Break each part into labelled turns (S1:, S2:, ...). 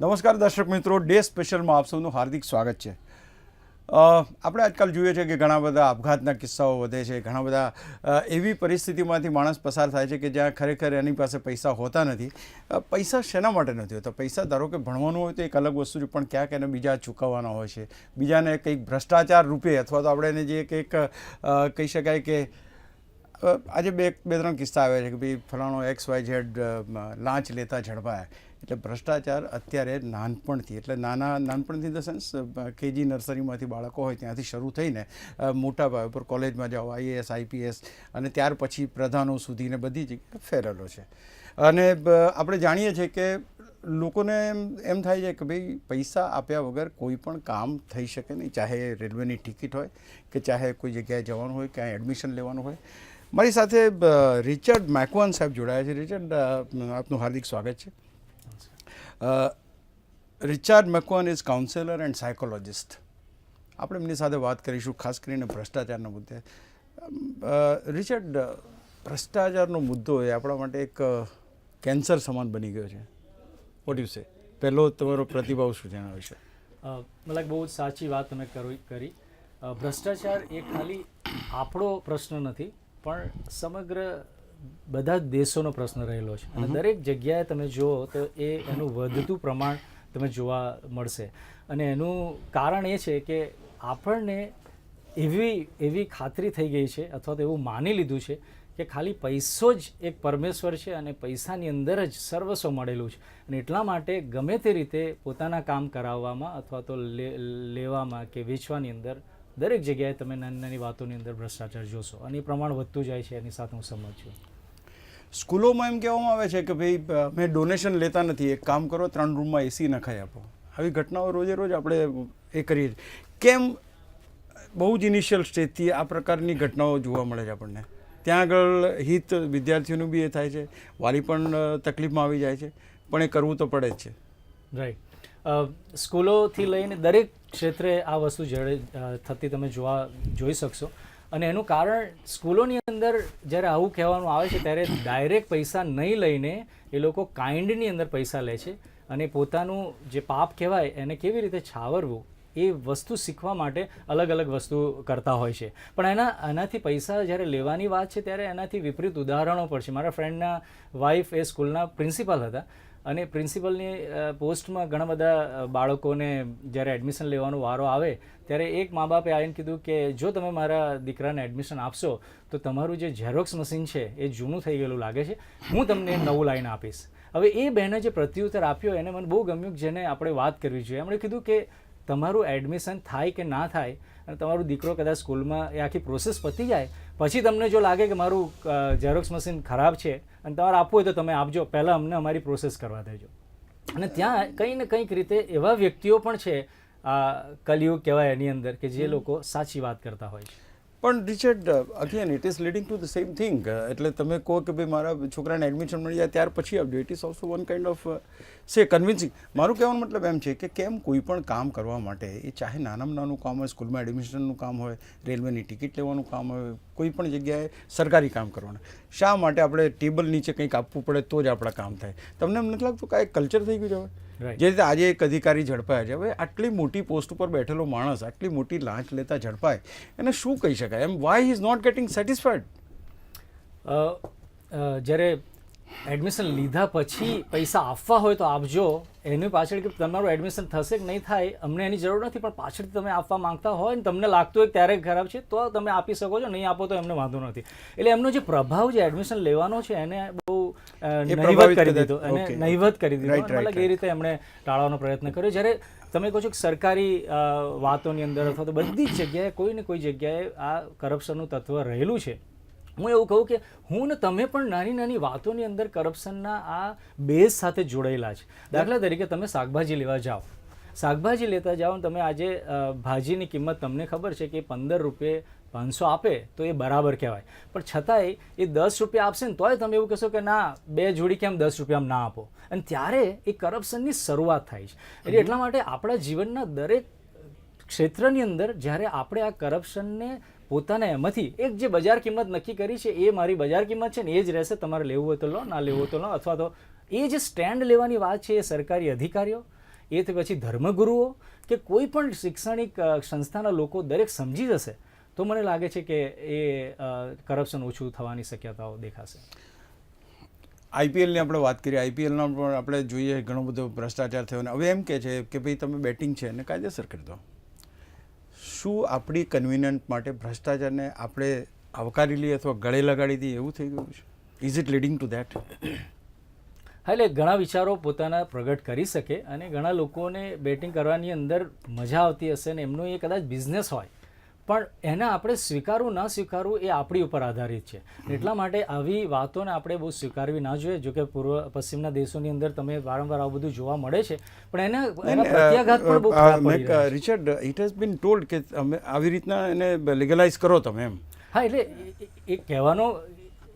S1: નમસ્કાર દર્શક મિત્રો, ડે સ્પેશિયલમાં આપ સૌનું હાર્દિક સ્વાગત છે. આપણે આજકાલ જોઈએ છે કે ઘણા બધા આપઘાતના કિસ્સાઓ વધે છે, ઘણા બધા એવી પરિસ્થિતિમાંથી માણસ પસાર થાય છે કે જ્યાં ખરેખર એની પાસે પૈસા હોતા નથી. પૈસા શેના માટે નથી હોતા? પૈસા ધારો કે ભણવાનું હોય તો એક અલગ વસ્તુ છે, પણ ક્યાંક એને બીજા ચૂકવવાના હોય છે, બીજાને કંઈક ભ્રષ્ટાચાર રૂપે અથવા તો આપણે એને જે કંઈક કહી શકાય કે આજે બે ત્રણ કિસ્સા આવ્યા છે કે ભાઈ ફલાણો XYZ લાંચ લેતા ઝડપાયા. એટલે ભ્રષ્ટાચાર અત્યારે નાનપણથી, એટલે નાનપણથી ધ સેન્સ KG નર્સરીમાંથી બાળકો હોય ત્યાંથી શરૂ થઈને મોટા પાયા પર કોલેજમાં જાઓ, IAS IPS અને ત્યાર પછી પ્રધાનો સુધીને બધી જગ્યાએ ફેરેલો છે. અને આપણે જાણીએ છીએ કે લોકોને એમ થાય છે કે ભાઈ પૈસા આપ્યા વગર કોઈ પણ કામ થઈ શકે નહીં, ચાહે રેલવેની ટિકિટ હોય કે ચાહે કોઈ જગ્યાએ જવાનું હોય, ક્યાંય એડમિશન લેવાનું હોય. મારી સાથે રિચર્ડ મેકવાન સાહેબ જોડાયા છે. રિચર્ડ, આપનું હાર્દિક સ્વાગત છે. Richard Macwan is counsellor and psychologist. આપણે એમની સાથે વાત કરીશું ખાસ કરીને ભ્રષ્ટાચારના મુદ્દે. રિચર્ડ, ભ્રષ્ટાચારનો મુદ્દો એ આપણા માટે એક કેન્સર સમાન બની ગયો છે. What you say? પહેલો તમારો પ્રતિભાવ શું છે એના વિશે?
S2: મતલબ બહુ જ સાચી વાત તમે કરી. ભ્રષ્ટાચાર એ ખાલી આપણો પ્રશ્ન નથી, પણ સમગ્ર બધા જ દેશોનો પ્રશ્ન રહેલો છે. અને દરેક જગ્યાએ તમે જુઓ તો એનું વધતું પ્રમાણ તમે જોવા મળશે. અને એનું કારણ એ છે કે આપણને એવી ખાતરી થઈ ગઈ છે અથવા તો એવું માની લીધું છે કે ખાલી પૈસો જ એક પરમેશ્વર છે અને પૈસાની અંદર જ સર્વસ્વ મળેલું છે. અને એટલા માટે ગમે તે રીતે પોતાના કામ કરાવવામાં અથવા તો લેવામાં કે વેચવાની અંદર દરેક જગ્યાએ તમે નાની નાની વાતોની અંદર ભ્રષ્ટાચાર જોશો અને એ પ્રમાણ વધતું જાય છે. એની સાથે હું સહમત છું.
S1: સ્કૂલોમાં એમ કહેવામાં આવે છે કે ભાઈ અમે ડોનેશન લેતા નથી, એક કામ કરો 3 રૂમમાં AC નખાઈ આપો. આવી ઘટનાઓ રોજે રોજ આપણે એ કરીએ છીએ. કેમ બહુ જ ઇનિશિયલ સ્ટેજથી આ પ્રકારની ઘટનાઓ જોવા મળે છે આપણને? ત્યાં આગળ હિત વિદ્યાર્થીઓનું બી એ થાય છે, વાલી પણ તકલીફમાં આવી જાય છે, પણ એ કરવું તો પડે જ છે.
S2: રાઈટ. સ્કૂલોથી લઈને દરેક ક્ષેત્રે આ વસ્તુ થતી તમે જોઈ શકશો. અને એનું કારણ સ્કૂલોની અંદર જ્યારે આવું કહેવાનું આવે છે ત્યારે ડાયરેક્ટ પૈસા નહીં લઈને એ લોકો કાઇન્ડની અંદર પૈસા લે છે અને પોતાનું જે પાપ કહેવાય એને કેવી રીતે છાવરવું એ વસ્તુ શીખવા માટે અલગ અલગ વસ્તુ કરતા હોય છે. પણ એનાથી પૈસા જ્યારે લેવાની વાત છે ત્યારે એનાથી વિપરીત ઉદાહરણો પણ છે. મારા ફ્રેન્ડના વાઈફ એ સ્કૂલના પ્રિન્સિપાલ હતા અને પ્રિન્સિપલની પોસ્ટમાં ઘણા બધા બાળકોને જ્યારે એડમિશન લેવાનો વારો આવે ત્યારે એક મા બાપે આવીને કીધું કે જો તમે મારા દીકરાને એડમિશન આપશો તો તમારું જે ઝેરોક્સ મશીન છે એ જૂનું થઈ ગયેલું લાગે છે, હું તમને નવું લાવીને આપીશ. હવે એ બહેને જે પ્રત્યુત્તર આપ્યો એને મને બહુ ગમ્યું, જેને આપણે વાત કરવી જોઈએ. એમણે કીધું કે તમારું એડમિશન થાય કે ના થાય અને તમારો દીકરો કદાચ સ્કૂલમાં એ આખી પ્રોસેસ પતી જાય પછી તમને જો લાગે કે મારું ઝેરોક્સ મશીન ખરાબ છે અને તમારે આપવું હોય તો તમે આપજો, પહેલાં અમને અમારી પ્રોસેસ કરવા દેજો. અને ત્યાં કંઈ ને કંઈક રીતે એવા વ્યક્તિઓ પણ છે, કલિયુગ કહેવાય એની અંદર, કે જે લોકો સાચી વાત કરતા હોય છે.
S1: પણ Richard, again it is leading to the same thing. એટલે તમે કહો કે ભાઈ મારા છોકરાને એડમિશન મળી જાય ત્યાર પછી આપજો. It is also one kind of convincing. મારું કહેવાનો મતલબ એમ છે કે કેમ કોઈ પણ કામ કરવા માટે, એ ચાહે નાનામાં નાનું કામ હોય, સ્કૂલમાં એડમિશનનું કામ હોય, રેલવેની ટિકિટ લેવાનું કામ હોય, કોઈ પણ જગ્યાએ સરકારી કામ કરવાનું, શા માટે આપણે ટેબલ નીચે કંઈક આપવું પડે તો જ આપણા કામ થાય? તમને એમ નથી લાગતું કે આ એક કલ્ચર થઈ ગયું છે હવે? જે રીતે આજે એક અધિકારી ઝડપાયા છે, હવે આટલી મોટી પોસ્ટ ઉપર બેઠેલો માણસ આટલી મોટી લાંચ લેતા ઝડપાય, એને શું કહી શકાય? એમ why he is not getting satisfied?
S2: જ્યારે એડમિશન લીધા પછી પૈસા આપવા હોય તો આપજો, એની પાછળ કે તમારું એડમિશન થશે કે નહીં થાય અમને એની જરૂર નથી, પણ પાછળથી તમે આપવા માંગતા હોય ને તમને લાગતું હોય ત્યારે ખરાબ છે તો તમે આપી શકો છો, નહીં આપો તો એમને વાંધો નથી. એટલે એમનો જે પ્રભાવ જે એડમિશન લેવાનો છે એને બહુ નહીવત કરી દીધો. મતલબ એ રીતે એમણે ટાળવાનો પ્રયત્ન કર્યો. જ્યારે તમે કહો છો કે સરકારી વાતોની અંદર અથવા તો બધી જ જગ્યાએ કોઈ ને કોઈ જગ્યાએ આ કરપ્શનનું તત્વ રહેલું છે. હું એવું કહું કે હું ને તમે પણ નાની નાની વાતોની અંદર કરપ્શનના આ બેઝ સાથે જોડાયેલા છે. દાખલા તરીકે તમે શાકભાજી લેવા જાઓ, શાકભાજી લેતા જાઓ ને તમે આજે ભાજીની કિંમત તમને ખબર છે કે 15 રૂપિયે 500 આપે તો એ બરાબર કહેવાય, પણ છતાંય એ 10 રૂપિયા આપશે ને તોય તમે એવું કહેશો કે ના 2 જોડી કેમ 10 રૂપિયામાં ના આપો. અને ત્યારે એ કરપ્શનની શરૂઆત થાય છે. એટલે એટલા માટે આપણા જીવનના દરેક ક્ષેત્રની અંદર જ્યારે આપણે આ કરપ્શનને પોતાને એમાંથી એક જે બજાર કિંમત નક્કી કરી છે એ મારી બજાર કિંમત છે ને એ જ રહેશે, તમારે લેવું હોય તો લો, ના લેવું હોય તો લો, અથવા તો એ જે સ્ટેન્ડ લેવાની વાત છે એ સરકારી અધિકારીઓ એ તે પછી ધર્મગુરુઓ કે કોઈ પણ શૈક્ષણિક સંસ્થાના લોકો દરેક સમજી જશે તો મને લાગે છે કે એ કરપ્શન ઓછું થવાની શક્યતાઓ દેખાશે.
S1: આઈપીએલની આપણે વાત કરીએ, આઈપીએલના પણ આપણે જોઈએ ઘણો બધો ભ્રષ્ટાચાર થયો ને હવે એમ કહે છે કે ભાઈ તમે બેટિંગ છે એને કાયદેસર કરી દો. શું આપણી કન્વિનિયન્ટ માટે ભ્રષ્ટાચારને આપણે આવકારી લઈએ અથવા ગળે લગાડી દઈએ એવું થઈ ગયું છે? Is it leading two that?
S2: હા, એટલે ઘણા વિચારો પોતાના પ્રગટ કરી શકે અને ઘણા લોકોને બેટિંગ કરવાની અંદર મજા આવતી હશે ને એમનો એ કદાચ બિઝનેસ હોય, પણ એને આપણે સ્વીકારવું ના સ્વીકારવું એ આપણી ઉપર આધારિત છે. એટલા માટે આવી વાતોને આપણે બહુ સ્વીકારવી ના જોઈએ. જો કે પૂર્વ પશ્ચિમના દેશોની અંદર તમે વારંવાર આવું બધું જોવા મળે છે, પણ એના પ્રત્યાઘાત પણ બહુ ખરાબ પડી રહ્યા છે.
S1: Richard, it has been told કે અમે આવી રીતના એને લીગલાઇઝ કરો તમે એમ.
S2: હા, એટલે એ કહેવાનો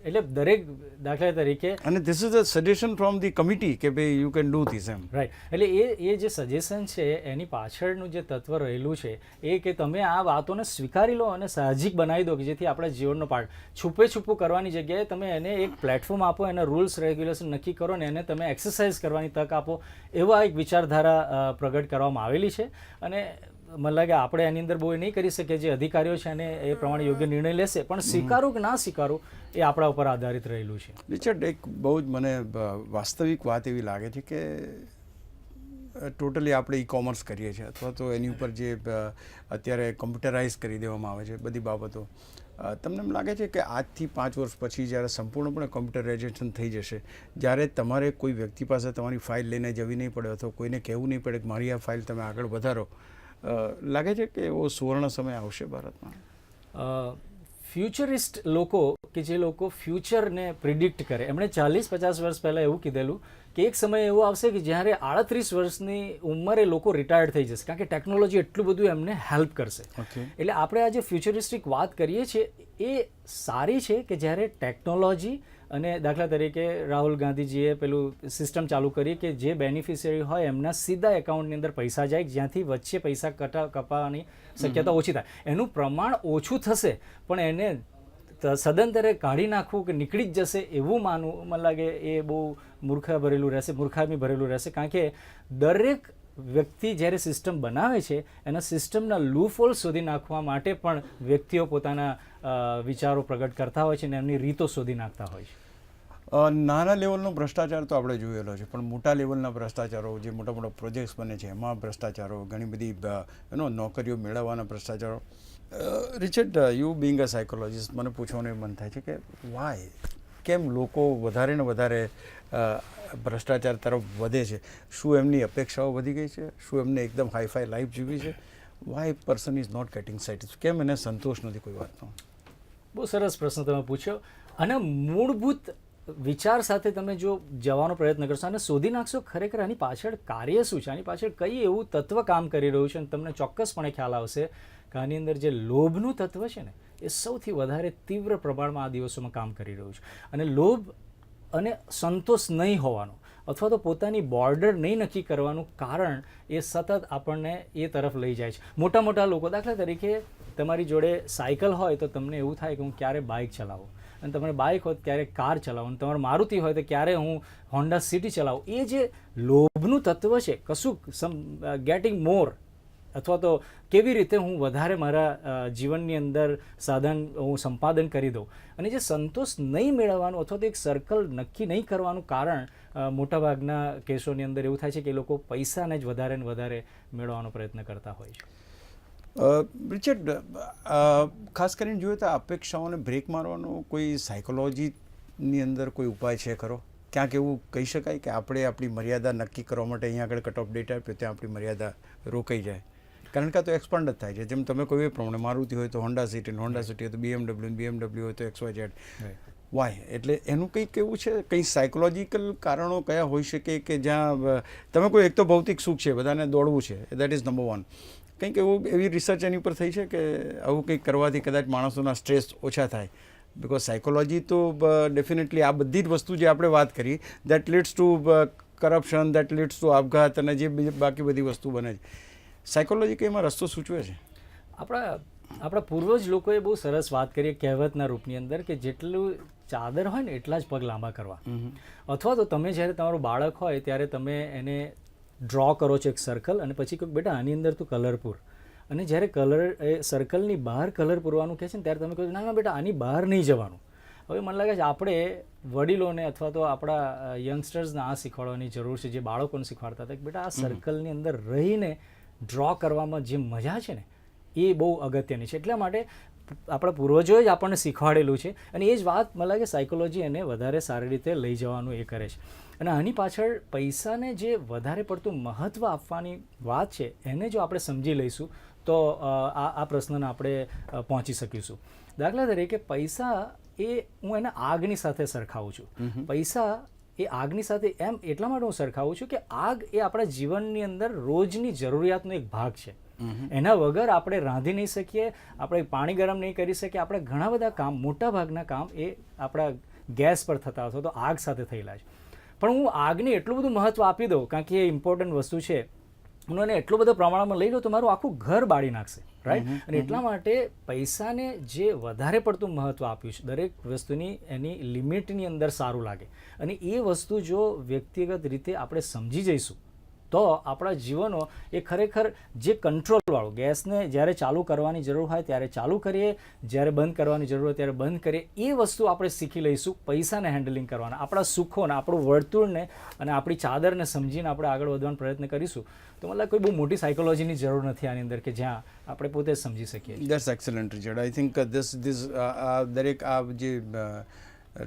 S2: એટલે દરેક દાખલા તરીકે
S1: અને this is a suggestion from the committee કે ભાઈ યુ કેન ડુ ધીસ એમ.
S2: રાઈટ, એટલે એ જે સજેશન છે એની પાછળનું જે તત્વ રહેલું છે એ કે તમે આ વાતોને સ્વીકારી લો અને સાહજિક બનાવી દો કે જેથી આપણા જીવનનો પાર્ટ. છુપું કરવાની જગ્યાએ તમે એને એક પ્લેટફોર્મ આપો, એના રૂલ્સ રેગ્યુલેશન નક્કી કરો ને એને તમે એક્સરસાઇઝ કરવાની તક આપો. એવા એક વિચારધારા પ્રગટ કરવામાં આવેલી છે અને મને લાગે આપણે એની અંદર બહુ એ નહીં કરી શકીએ. જે અધિકારીઓ છે એને એ પ્રમાણે યોગ્ય નિર્ણય લેશે, પણ સ્વીકારું કે ના સ્વીકારું એ આપણા ઉપર આધારિત રહેલું છે.
S1: રિચર્ડ, એક બહુ જ મને વાસ્તવિક વાત એવી લાગે છે કે ટોટલી આપણે ઈ કોમર્સ કરીએ છીએ અથવા તો એની ઉપર જે અત્યારે કોમ્પ્યુટરાઇઝ કરી દેવામાં આવે છે બધી બાબતો, તમને એમ લાગે છે કે આજથી 5 વર્ષ પછી જ્યારે સંપૂર્ણપણે કોમ્પ્યુટરાઇઝેશન થઈ જશે, જ્યારે તમારે કોઈ વ્યક્તિ પાસે તમારી ફાઇલ લઈને જવી નહીં પડે અથવા કોઈને કહેવું નહીં પડે કે મારી આ ફાઇલ તમે આગળ વધારો, લાગે છે કે એવો સુવર્ણ સમય આવશે ભારતમાં?
S2: ફ્યુચરિસ્ટ લોકો કે જે લોકો ફ્યુચરને પ્રિડિક્ટ કરે, એમણે 40-50 વર્ષ પહેલાં એવું કીધેલું કે એક સમય એવો આવશે કે જ્યારે 38 વર્ષની ઉંમરે લોકો રિટાયર્ડ થઈ જશે, કારણ કે ટેકનોલોજી એટલું બધું એમને હેલ્પ કરશે. એટલે આપણે આ જે ફ્યુચરિસ્ટિક વાત કરીએ છીએ એ સારી છે કે જ્યારે ટેકનોલોજી અને દાખલા તરીકે રાહુલ ગાંધીજીએ પેલું સિસ્ટમ ચાલુ કરી કે જે બેનિફિશિયરી હોય એમના સીધા એકાઉન્ટની અંદર પૈસા જાય, જ્યાંથી વચ્ચે પૈસા કપાવવાની શક્યતા ઓછી થાય. એનું પ્રમાણ ઓછું થશે, પણ એને સદંતરે કાઢી નાખવું કે નીકળી જ જશે એવું માનવું મને લાગે એ બહુ મૂર્ખામી ભરેલું રહેશે. કારણ કે દરેક વ્યક્તિ જ્યારે સિસ્ટમ બનાવે છે એના સિસ્ટમના લૂફોલ શોધી નાખવા માટે પણ વ્યક્તિઓ પોતાના વિચારો પ્રગટ કરતા હોય છે અને એમની રીતો શોધી નાખતા હોય છે.
S1: નાના લેવલનો ભ્રષ્ટાચાર તો આપણે જોયેલો છે, પણ મોટા લેવલના ભ્રષ્ટાચારો, જે મોટા મોટા પ્રોજેક્ટ્સ બને છે એમાં ભ્રષ્ટાચારો, ઘણી બધી નોકરીઓ મેળવવાના ભ્રષ્ટાચારો. Richard, you being a psychologist, મને પૂછવાનું મન થાય છે કે વાય, કેમ લોકો વધારે ને વધારે ભ્રષ્ટાચાર તરફ વધે છે? શું એમની અપેક્ષાઓ વધી ગઈ છે? શું એમને એકદમ હાઈફાઈ લાઈફ જીવી છે? Why person is not getting satisfied? કેમ એને સંતોષ નથી કોઈ વાતનો?
S2: બહુ સરસ પ્રશ્ન તમે પૂછ્યો. અને મૂળભૂત વિચાર સાથે તમે જો જવાનો પ્રયત્ન કરશો અને શોધી નાખશો ખરેખર આની પાછળ કાર્ય શું છે, આની પાછળ કઈ એવું તત્વ કામ કરી રહ્યું છે, અને તમને ચોક્કસપણે ખ્યાલ આવશે કે આની અંદર જે લોભનું તત્વ છે ને એ સૌથી વધારે તીવ્ર પ્રમાણમાં આ દિવસોમાં કામ કરી રહ્યું છે. અને લોભ અને સંતોષ નહીં હોવાનો અથવા તો પોતાની બોર્ડર નહીં નક્કી કરવાનું કારણ એ સતત આપણને એ તરફ લઈ જાય છે. મોટા મોટા લોકો, દાખલા તરીકે તમારી જોડે સાયકલ હોય તો તમને એવું થાય કે હું ક્યારે બાઇક ચલાવું, અને તમારે બાઇક હોય ક્યારે કાર ચલાવું, અને તમારે મારુતિ હોય તો ક્યારે હું હોન્ડા સિટી ચલાવું. એ જે લોભનું તત્વ છે, કશું ગેટિંગ મોર અથવા તો કેવી રીતે હું વધારે મારા જીવનની અંદર સાધન હું સંપાદન કરી દઉં, અને જે સંતોષ નહીં મેળવવાનું અથવા તો એક સર્કલ નક્કી નહીં કરવાનું કારણ મોટાભાગના કેસોની અંદર એવું થાય છે કે એ લોકો પૈસાને જ વધારે ને વધારે મેળવવાનો પ્રયત્ન કરતા હોય છે.
S1: રિચર્ડ, ખાસ કરીને જોઈએ તો અપેક્ષાઓને બ્રેક મારવાનો કોઈ સાયકોલોજીની અંદર કોઈ ઉપાય છે ખરો? ક્યાંક એવું કહી શકાય કે આપણે આપણી મર્યાદા નક્કી કરવા માટે અહીંયા આગળ કટ ઓફ ડેટ આપ્યો ત્યાં આપણી મર્યાદા રોકાઈ જાય? કારણ કે આ તો એક્સપાન્ડ જ થાય છે. જેમ તમે કહ્યું એ પ્રમાણે મારુતિ હોય તો હોન્ડા સિટી હોય તો BMW હોય તો XYZ. વાય, એટલે એનું કંઈક એવું છે, કંઈ સાયકોલોજીકલ કારણો કયા હોઈ શકે કે જ્યાં તમે કોઈ એક તો ભૌતિક સુખ છે, બધાને દોડવું છે, દેટ ઇઝ નંબર 1. કંઈક એવી રિસર્ચ એની ઉપર થઈ છે કે આવું કંઈક કરવાથી કદાચ માણસોના સ્ટ્રેસ ઓછા થાય? બિકોઝ સાયકોલોજી તો ડેફિનેટલી આ બધી જ વસ્તુ જે આપણે વાત કરી, that leads two corruption, that leads two આપઘાત અને જે બાકી બધી વસ્તુ બને છે, સાયકોલોજી કંઈ એમાં રસ્તો સૂચવે છે?
S2: આપણા પૂર્વજ લોકોએ બહુ સરસ વાત કરી કહેવતના રૂપની અંદર કે જેટલું ચાદર હોય ને એટલા જ પગ લાંબા કરવા. અથવા તો તમે જ્યારે તમારું બાળક હોય ત્યારે તમે એને ડ્રો કરો છો એક સર્કલ અને પછી કહો બેટા આની અંદર તું કલર પૂર, અને જ્યારે કલર એ સર્કલની બહાર કલર પૂરવાનું કહે છે ને ત્યારે તમે કહો ના ના બેટા આની બહાર નહીં જવાનું. હવે મને લાગે છે આપણે વડીલોને અથવા તો આપણા યંગસ્ટર્સને આ શીખવાડવાની જરૂર છે, જે બાળકોને શીખવાડતા હતા કે બેટા આ સર્કલની અંદર રહીને ડ્રો કરવામાં જે મજા છે ને એ બહુ અગત્યની છે. એટલા માટે આપણા પૂર્વજોએ જ આપણને શીખવાડેલું છે, અને એ જ વાત મને લાગે સાયકોલોજી એને વધારે સારી રીતે લઈ જવાનું એ કરે છે. અને આની પાછળ પૈસાને જે વધારે પડતું મહત્ત્વ આપવાની વાત છે એને જો આપણે સમજી લઈશું તો આ પ્રશ્નને આપણે પહોંચી શકીશું. દાખલા તરીકે પૈસા એ હું એને આગની સાથે સરખાવું છું. પૈસા એ આગની સાથે એમ એટલા માટે હું સરખાવું છું કે આગ એ આપણા જીવનની અંદર રોજની જરૂરિયાતનો એક ભાગ છે. એના વગર આપણે રાંધી નહીં શકીએ, આપણે પાણી ગરમ નહીં કરી શકીએ, આપણે ઘણા બધા કામ, મોટા ભાગના કામ એ આપણા ગેસ પર થતા અથવા તો આગ સાથે થયેલા છે. પણ હું આગને એટલું બધું મહત્ત્વ આપી દઉં કારણ કે એ ઇમ્પોર્ટન્ટ વસ્તુ છે, હું એને એટલું બધો પ્રમાણમાં લઈ લઉં તો મારું આખું ઘર બાળી નાખશે, રાઈટ. અને એટલા માટે પૈસાને જે વધારે પડતું મહત્ત્વ આપ્યું છે, દરેક વસ્તુની એની લિમિટની અંદર સારું લાગે, અને એ વસ્તુ જો વ્યક્તિગત રીતે આપણે સમજી જઈશું તો આપણા જીવનો એ ખરેખર જે કંટ્રોલવાળું, ગેસને જ્યારે ચાલુ કરવાની જરૂર હોય ત્યારે ચાલુ કરીએ, જ્યારે બંધ કરવાની જરૂર હોય ત્યારે બંધ કરીએ, એ વસ્તુ આપણે શીખી લઈશું પૈસાને હેન્ડલિંગ કરવાના. આપણા સુખોને, આપણું વર્તુળને અને આપણી ચાદરને સમજીને આપણે આગળ વધવાનો પ્રયત્ન કરીશું તો મતલબ કોઈ બહુ મોટી સાયકોલોજીની જરૂર નથી આની અંદર, કે જ્યાં આપણે પોતે જ સમજી શકીએ.
S1: That's excellent Richard. I think દરેક આ જે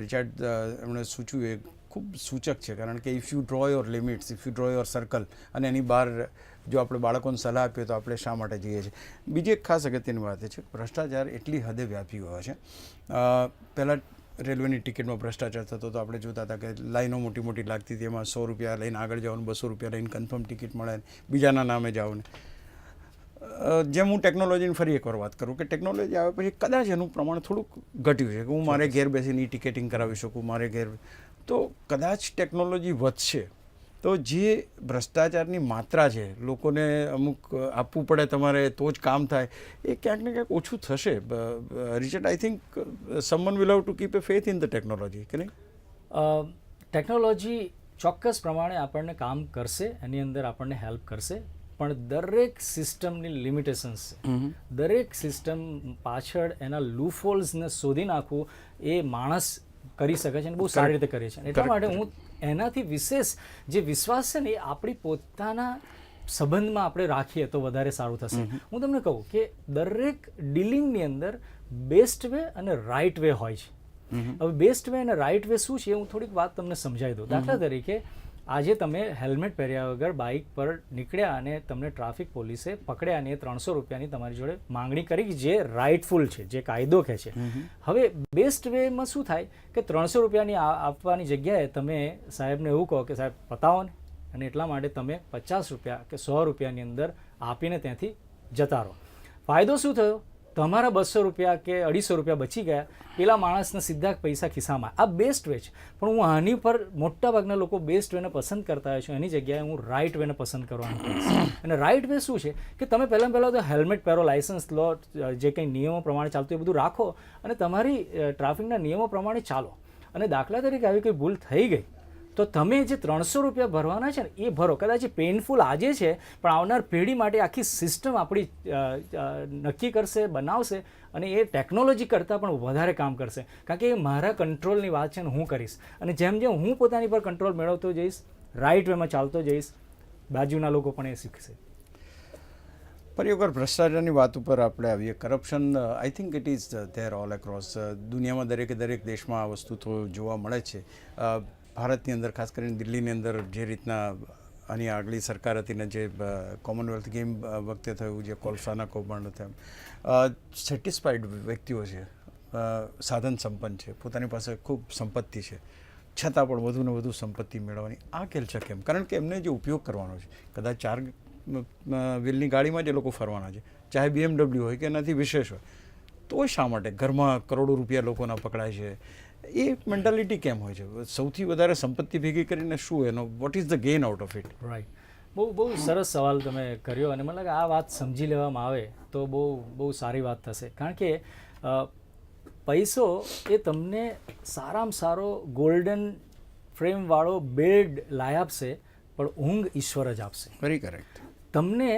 S1: રિચાર્ડ એમણે સૂચવ્યું એ ખૂબ સૂચક છે, કારણ કે if you draw your limits, if you draw your circle, અને એની બહાર જો આપણે બાળકોને સલાહ આપીએ તો આપણે શા માટે જઈએ છીએ. બીજી એક ખાસ અગત્યની વાત એ છે ભ્રષ્ટાચાર એટલી હદે વ્યાપી ગયો છે. પહેલાં રેલવેની ટિકિટમાં ભ્રષ્ટાચાર થતો તો આપણે જોતા હતા કે લાઈનો મોટી મોટી લાગતી હતી, એમાં 100 રૂપિયા લઈને આગળ જવાનું, 200 રૂપિયા લઈને કન્ફર્મ ટિકિટ મળે, બીજાના નામે જાઓને. જેમ હું ટેકનોલોજીની ફરી એકવાર વાત કરું કે ટેકનોલોજી આવે પછી કદાચ એનું પ્રમાણ થોડુંક ઘટ્યું છે કે હું મારે ઘેર બેસીને ટિકિટિંગ કરાવી શકું, મારે ઘેર, તો કદાચ ટેકનોલોજી વધશે તો જે ભ્રષ્ટાચારની માત્રા છે, લોકોને અમુક આપવું પડે તમારે તો જ કામ થાય, એ ક્યાંક ને ક્યાંક ઓછું થશે. Richard, I think someone will have to keep A faith in the technology, કે નહીં?
S2: ટેકનોલોજી ચોક્કસ પ્રમાણે આપણને કામ કરશે, એની અંદર આપણને હેલ્પ કરશે, પણ દરેક સિસ્ટમની લિમિટેશન્સ છે. દરેક સિસ્ટમ પાછળ એના લૂફહોલ્સને શોધી નાખવું એ માણસ કરી શકે છે અને બહુ સારી રીતે કરે છે. એટલા માટે હું એનાથી વિશેષ જે વિશ્વાસ છે ને એ આપણી પોતાના સંબંધમાં આપણે રાખીએ તો વધારે સારું થશે. હું તમને કહું કે દરેક ડીલિંગની અંદર બેસ્ટ વે અને રાઇટ વે હોય છે. હવે બેસ્ટ વે અને રાઇટ વે શું છે હું થોડીક વાત તમને સમજાવી દઉં. દાખલા તરીકે આજે તમે હેલ્મેટ પહેર્યા વગર બાઇક પર નીકળ્યા અને તમને ટ્રાફિક પોલીસે પકડ્યા અને 300 રૂપિયાની તમારી જોડે માંગણી કરી, જે રાઇટફુલ છે, જે કાયદો કહે છે. હવે બેસ્ટ વેમાં શું થાય કે 300 રૂપિયાની આપવાની જગ્યાએ તમે સાહેબને એવું કહો કે સાહેબ પતાવો ને, અને એટલા માટે તમે 50 રૂપિયા કે 100 રૂપિયાની અંદર આપીને ત્યાંથી જતા રહો. ફાયદો શું થયો? તમારા 200 રૂપિયા કે 250 રૂપિયા બચી ગયા, પેલા માણસને સીધા પૈસા ખિસ્સામાં. આ બેસ્ટ વે છે. પણ હું આની પર મોટાભાગના લોકો બેસ્ટ વેને પસંદ કરતા હોય છે, એની જગ્યાએ હું રાઇટ વેને પસંદ કરવાનું કહીશ. અને રાઇટ વે શું છે કે તમે પહેલાં તો હેલ્મેટ પહેરો, લાઇસન્સ લો, જે કંઈ નિયમો પ્રમાણે ચાલતું એ બધું રાખો અને તમારી ટ્રાફિકના નિયમો પ્રમાણે ચાલો. અને દાખલા તરીકે આવી કોઈ ભૂલ થઈ ગઈ તો તમે જે 300 રૂપિયા ભરવાના છે ને એ ભરો. કદાચ એ પેઇનફુલ આજે છે, પણ આવનાર પેઢી માટે આખી સિસ્ટમ આપણી નક્કી કરશે, બનાવશે, અને એ ટેકનોલોજી કરતાં પણ વધારે કામ કરશે, કારણ કે એ મારા કંટ્રોલની વાત છે ને હું કરીશ. અને જેમ જેમ હું પોતાની પર કંટ્રોલ મેળવતો જઈશ, રાઇટ વેમાં ચાલતો જઈશ, બાજુના લોકો પણ એ શીખશે.
S1: ફરી વખત ભ્રષ્ટાચારની વાત ઉપર આપણે આવીએ. Corruption, I think it is there all across. દુનિયામાં દરેક દેશમાં આ વસ્તુ તો જોવા મળે છે. ભારતની અંદર, ખાસ કરીને દિલ્હીની અંદર જે રીતના આની આગલી સરકાર હતી ને જે કોમનવેલ્થ ગેમ વખતે થયું, જે કોલસાના કૌભાંડ થયા, સેટિસ્ફાઈડ વ્યક્તિઓ છે, સાધન સંપન્ન છે, પોતાની પાસે ખૂબ સંપત્તિ છે, છતાં પણ વધુને વધુ સંપત્તિ મેળવવાની આ ખેલછા કેમ? કારણ કે એમને જે ઉપયોગ કરવાનો છે, કદાચ 4 વ્હીલની ગાડીમાં જે લોકો ફરવાના છે, ચાહે BMW હોય કે એનાથી વિશેષ હોય, તો શા માટે ઘરમાં કરોડો રૂપિયા લોકોના પકડાય છે? એ મેન્ટાલિટી કેમ હોય છે? સૌથી વધારે સંપત્તિ ભેગી કરીને શું એનો, what is the gain out of it?
S2: Right. બહુ સરસ સવાલ તમે કર્યો, અને મને લાગે આ વાત સમજી લેવામાં આવે તો બહુ સારી વાત થશે. કારણ કે પૈસો એ તમને સારામાં સારો ગોલ્ડન ફ્રેમવાળો બેડ લાવી આપશે, પણ ઊંઘ ઈશ્વર જ આપશે.
S1: Very correct.
S2: તમને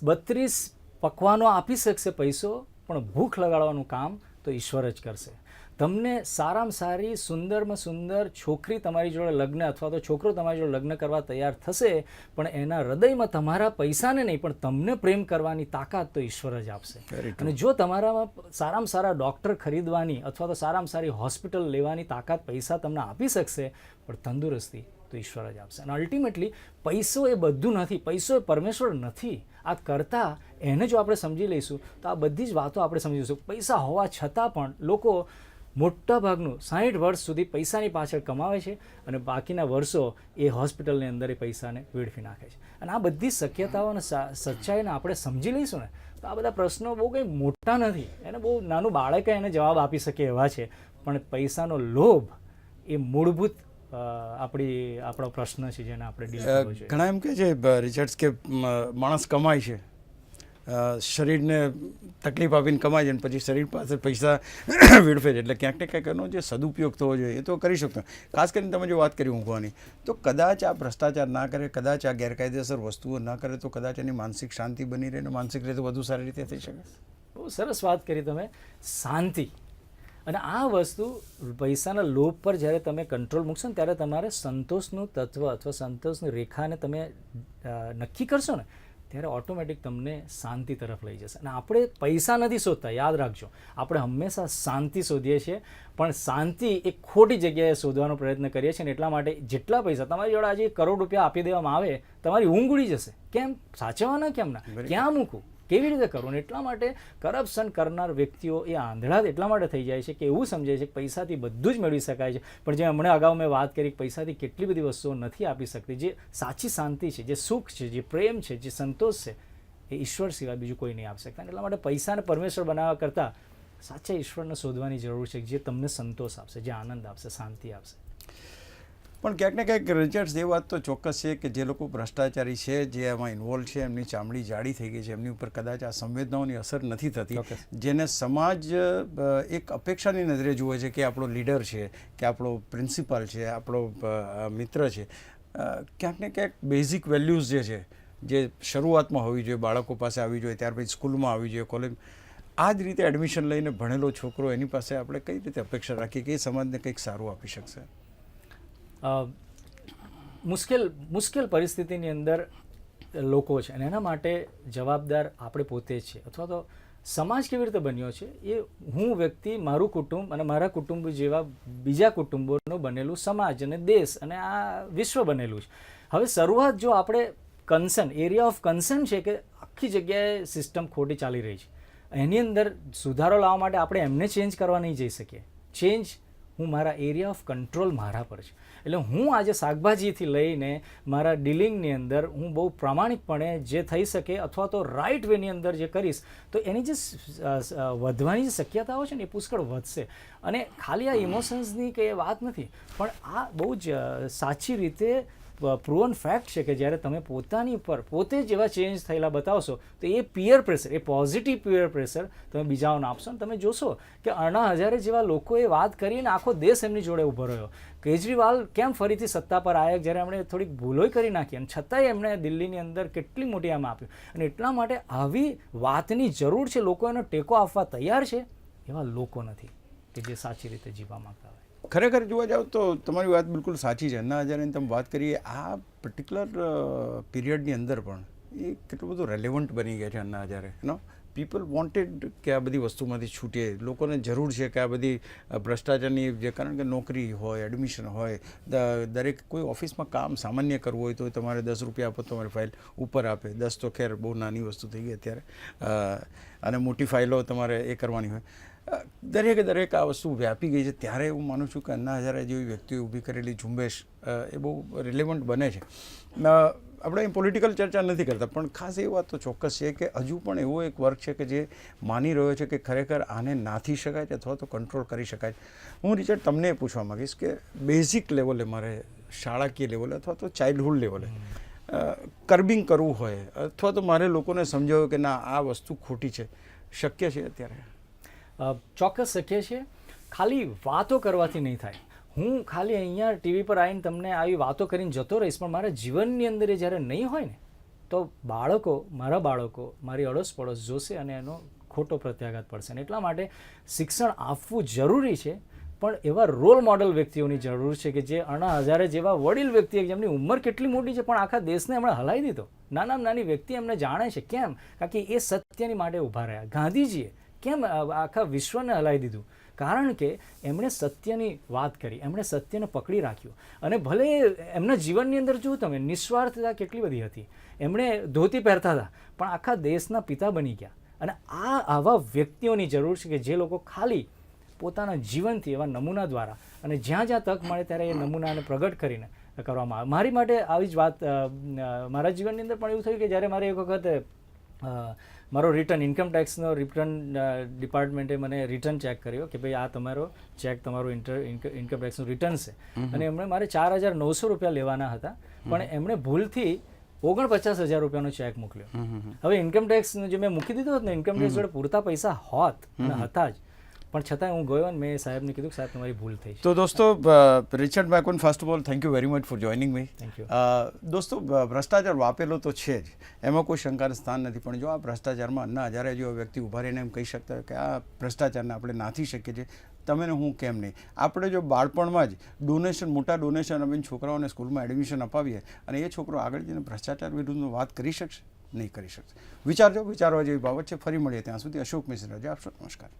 S2: 32 પકવાનો આપી શકશે પૈસો, પણ ભૂખ લગાડવાનું કામ તો ઈશ્વર જ કરશે. તમને સારામાં સારી સુંદરમાં સુંદર છોકરી તમારી જોડે લગ્ન અથવા તો છોકરો તમારી જોડે લગ્ન કરવા તૈયાર થશે, પણ એના હૃદયમાં તમારા પૈસાને નહીં પણ તમને પ્રેમ કરવાની તાકાત તો ઈશ્વર જ આપશે. અને જો તમારામાં સારામાં સારા ડૉક્ટર ખરીદવાની અથવા તો સારામાં સારી હોસ્પિટલ લેવાની તાકાત પૈસા તમને આપી શકશે, પણ તંદુરસ્તી તો ઈશ્વર જ આપશે. અને અલ્ટિમેટલી પૈસો એ બધું નથી, પૈસો એ પરમેશ્વર નથી. આ કરતાં એને જો આપણે સમજી લઈશું તો આ બધી જ વાતો આપણે સમજી લઈશું. પૈસા હોવા છતાં પણ લોકો મોટા ભાગનું 60 વર્ષ સુધી પૈસાની પાછળ કમાવે છે અને બાકીના વર્ષો એ હોસ્પિટલની અંદર એ પૈસાને વેડફી નાખે છે. અને આ બધી શક્યતાઓ અને સચ્ચાઈને આપણે સમજી લઈશું ને તો આ બધા પ્રશ્નો બહુ કંઈ મોટા નથી, એને બહુ નાનું બાળકે એને જવાબ આપી શકે એવા છે. પણ પૈસાનો લોભ એ મૂળભૂત આપણો પ્રશ્ન છે જેને આપણે ડીલ કરવો જોઈએ.
S1: ઘણા એમ કહે છે રિચર્ડ્સ કે માણસ કમાય છે, શરીરને તકલીફ આપીને કમાય છે અને પછી શરીર પાસે પૈસા વેડફે છે. એટલે ક્યાંક ને ક્યાંક એનો જે સદુપયોગ થવો જોઈએ એ તો કરી શકતો. ખાસ કરીને તમે જો વાત કરી ઊંઘવાની, તો કદાચ આ ભ્રષ્ટાચાર ના કરે, કદાચ આ ગેરકાયદેસર વસ્તુઓ ના કરે તો કદાચ એની માનસિક શાંતિ બની રહે અને માનસિક રીતે વધુ સારી રીતે થઈ શકે.
S2: બહુ સરસ વાત કરી તમે, શાંતિ. અને આ વસ્તુ પૈસાના લોભ પર જ્યારે તમે કંટ્રોલ મૂકશો ને ત્યારે તમારે સંતોષનું તત્વ અથવા સંતોષની રેખાને તમે નક્કી કરશો ને ત્યારે ઓટોમેટિક તમને શાંતિ તરફ લઈ જશે. અને આપણે પૈસા નથી શોધતા, યાદ રાખજો, આપણે હંમેશા શાંતિ શોધીએ છીએ, પણ શાંતિ એક ખોટી જગ્યાએ શોધવાનો પ્રયત્ન કરીએ છીએ. ને એટલા માટે જેટલા પૈસા તમારી જોડે આજે 1 કરોડ રૂપિયા આપી દેવામાં આવે, તમારી ઊંઘ ઉડી જશે. કેમ? સાચવવાના કેમ ના? ક્યાં મૂકું? કેવી રીતે કરવું? એટલા માટે કરપ્શન કરનાર વ્યક્તિઓ એ આંધળા એટલા માટે થઈ જાય છે કે એવું સમજે છે કે પૈસાથી બધું જ મેળવી શકાય છે. પણ જે હમણાં અગાઉ મેં વાત કરી, પૈસાથી કેટલી બધી વસ્તુઓ નથી આપી શકતી. જે સાચી શાંતિ છે, જે સુખ છે, જે પ્રેમ છે, જે સંતોષ છે, એ ઈશ્વર સિવાય બીજું કોઈ નહીં આપી શકતા. એટલા માટે પૈસાને પરમેશ્વર બનાવવા કરતાં સાચા ઈશ્વરને શોધવાની જરૂર છે, જે તમને સંતોષ આપશે, જે આનંદ આપશે, શાંતિ આપશે.
S1: પણ ક્યાંક ને ક્યાંક રિચર્ડ્સ એ વાત તો ચોક્કસ છે કે જે લોકો ભ્રષ્ટાચારી છે, જે એમાં ઇન્વોલ્વ છે, એમની ચામડી જાડી થઈ ગઈ છે, એમની ઉપર કદાચ આ સંવેદનાઓની અસર નથી થતી, જેને સમાજ એક અપેક્ષાની નજરે જુએ છે કે આપણો લીડર છે, કે આપણો પ્રિન્સિપાલ છે, આપણો મિત્ર છે. ક્યાંક ને ક્યાંક બેઝિક વેલ્યુઝ જે છે, જે શરૂઆતમાં હોવી જોઈએ, બાળકો પાસે આવી જોઈએ, ત્યાર પછી સ્કૂલમાં આવી જોઈએ, કોલેજ, આ જ રીતે એડમિશન લઈને ભણેલો છોકરો, એની પાસે આપણે કઈ રીતે અપેક્ષા રાખીએ કે એ સમાજને કંઈક સારું આપી શકશે?
S2: મુશ્કેલ પરિસ્થિતિની અંદર લોકો છે અને એના માટે જવાબદાર આપણે પોતે જ છે. અથવા તો સમાજ કેવી રીતે બન્યો છે એ હું વ્યક્તિ, મારું કુટુંબ અને મારા કુટુંબ જેવા બીજા કુટુંબોનું બનેલું સમાજ અને દેશ અને આ વિશ્વ બનેલું છે. હવે શરૂઆત જો આપણે એરિયા ઓફ કન્સર્ન છે કે આખી જગ્યાએ સિસ્ટમ ખોટી ચાલી રહી છે, એની અંદર સુધારો લાવવા માટે આપણે એમને ચેન્જ કરવા નહીં જઈ શકીએ. ચેન્જ હું મારા એરિયા ઓફ કંટ્રોલ મારા પર છે. એટલે હું આજે શાકભાજીથી લઈને મારા ડીલિંગની અંદર હું બહુ પ્રામાણિકપણે જે થઈ શકે અથવા તો રાઇટ વેની અંદર જે કરીશ તો એની જે વધવાની જે શક્યતાઓ છે ને એ પુષ્કળ વધશે. અને ખાલી આ ઇમોશન્સની કે એ વાત નથી, પણ આ બહુ જ સાચી રીતે પ્રૂવન ફેક્ટ છે કે જ્યારે તમે પોતાની ઉપર પોતે જ એવા ચેન્જ થયેલા બતાવશો તો એ પિયર પ્રેશર, એ પોઝિટિવ પિયર પ્રેશર તમે બીજાઓને આપશો. અને તમે જોશો કે અણા હજારે જેવા લોકોએ વાત કરીને આખો દેશ એમની જોડે ઊભો રહ્યો. કેજરીવાલ કેમ ફરીથી સત્તા પર આવ્યા જ્યારે એમણે થોડીક ભૂલોય કરી નાખી અને છતાંય એમણે દિલ્હીની અંદર કેટલી મોટી આમ આપ્યું. અને એટલા માટે આવી વાતની જરૂર છે. લોકો એનો ટેકો આપવા તૈયાર છે, એવા લોકો નથી કે જે સાચી રીતે જીવવા માંગતા હોય.
S1: ખરેખર જોવા જાવ તો તમારી વાત બિલકુલ સાચી છે. અન્ના હજારેની તમે વાત કરીએ, આ પર્ટિક્યુલર પીરિયડની અંદર પણ એ કેટલું બધું રેલેવન્ટ બની ગયા છે અન્ના હજારે. પીપલ વોન્ટેડ કે આ બધી વસ્તુમાંથી છૂટીએ. લોકોને જરૂર છે કે આ બધી ભ્રષ્ટાચારની જે, કારણ કે નોકરી હોય, એડમિશન હોય, દરેક કોઈ ઓફિસમાં કામ સામાન્ય કરવું હોય તો તમારે 10 રૂપિયા આપો, તમારી ફાઇલ ઉપર આપે. 10 તો ખેર બહુ નાની વસ્તુ થઈ ગઈ અત્યારે, અને મોટી ફાઇલો તમારે એ કરવાની હોય. દરેક આ વસ્તુ વ્યાપી ગઈ છે. ત્યારે હું માનું છું કે અન્ના હજારે જેવી વ્યક્તિઓએ ઊભી કરેલી ઝુંબેશ એ બહુ રિલેવન્ટ બને છે. આપણે અહીં પોલિટિકલ ચર્ચા નથી કરતા, પણ ખાસ એ વાત તો ચોક્કસ છે કે હજુ પણ એવો એક વર્ગ છે કે જે માની રહ્યો છે કે ખરેખર આને નાથી શકાય છે અથવા તો કંટ્રોલ કરી શકાય. હું રિચર્ડ તમને એ પૂછવા માગીશ કે બેઝિક લેવલે, મારે શાળાકીય લેવલે અથવા તો ચાઇલ્ડહુડ લેવલે કર્બિંગ કરવું હોય અથવા તો મારે લોકોને સમજાવ્યું કે ના આ વસ્તુ ખોટી છે, શક્ય છે અત્યારે?
S2: ચોક્કસ શક્ય છે. ખાલી વાતો કરવાથી નહીં થાય. હું ખાલી અહીંયા ટીવી પર આવીને તમને આવી વાતો કરીને જતો રહીશ, પણ મારા જીવનની અંદર એ જ્યારે નહીં હોય ને, તો મારા બાળકો મારી અડોસ પડોશ જોશે અને એનો ખોટો પ્રત્યાઘાત પડશે. અને એટલા માટે શિક્ષણ આપવું જરૂરી છે, પણ એવા રોલ મોડલ વ્યક્તિઓની જરૂર છે કે જે અણા હજારે જેવા વડીલ વ્યક્તિ, જેમની ઉંમર કેટલી મોટી છે પણ આખા દેશને એમણે હલાવી દીધો. નાનામાં નાની વ્યક્તિ એમને જાણે છે. કેમ? કારણ કે એ સત્યની માટે ઊભા રહ્યા. ગાંધીજીએ કેમ આખા વિશ્વને હલાવી દીધું? કારણ કે એમણે સત્યની વાત કરી, એમણે સત્યને પકડી રાખ્યું. અને ભલે એમના જીવનની અંદર જુઓ તમે, નિસ્વાર્થતા કેટલી બધી હતી. એમણે ધોતી પહેરતા હતા પણ આખા દેશના પિતા બની ગયા. અને આવા વ્યક્તિઓની જરૂર છે કે જે લોકો ખાલી પોતાના જીવનથી એવા નમૂના દ્વારા અને જ્યાં જ્યાં તક મળે ત્યારે એ નમૂનાને પ્રગટ કરીને કરવામાં આવે. મારી માટે આવી જ વાત મારા જીવનની અંદર પણ એવું થયું કે જ્યારે મારે એક વખત મારો રિટર્ન, ઇન્કમ ટેક્સનો રિટર્ન ડિપાર્ટમેન્ટે મને રિટર્ન ચેક કર્યો કે ભાઈ આ તમારો ચેક, તમારું ઇન્કમ ટેક્સનું રિટર્ન છે. અને એમણે મારે 4,900 રૂપિયા લેવાના હતા, પણ એમણે ભૂલથી 49,000 રૂપિયાનો ચેક મોકલ્યો. હવે ઇન્કમ ટેક્સ જે મેં મૂકી દીધો હતો ને, ઇન્કમ ટેક્સ જોડે પૂરતા પૈસા હોત અને હતા જ, પણ છતાં હું ગયો અને મેં સાહેબને કીધું કે સાહેબ તમારી ભૂલ થઈ છે.
S1: તો દોસ્તો, Richard Mecon, first of all thank you very much for joining me.
S2: Thank you.
S1: દોસ્તો, ભ્રષ્ટાચાર વાપેલો તો છે જ, એમાં કોઈ શંકાનું સ્થાન નથી. પણ જો આ ભ્રષ્ટાચારમાં અન્ના હજારે જેવા વ્યક્તિ ઊભા રહીને એમ કહી શકતા હોય કે આ ભ્રષ્ટાચારને આપણે નાથી શકીએ છીએ, તમે ને હું કેમ નહીં? આપણે જો બાળપણમાં જ મોટા ડોનેશન આપીને છોકરાઓને સ્કૂલમાં એડમિશન અપાવીએ અને એ છોકરો આગળ જઈને ભ્રષ્ટાચાર વિરુદ્ધની વાત કરી શકશે? નહીં કરી શકશે. વિચારજો, વિચારવા જેવી બાબત છે. ફરી મળીએ, ત્યાં સુધી અશોક મિશ્રા રજા આપશો. નમસ્કાર.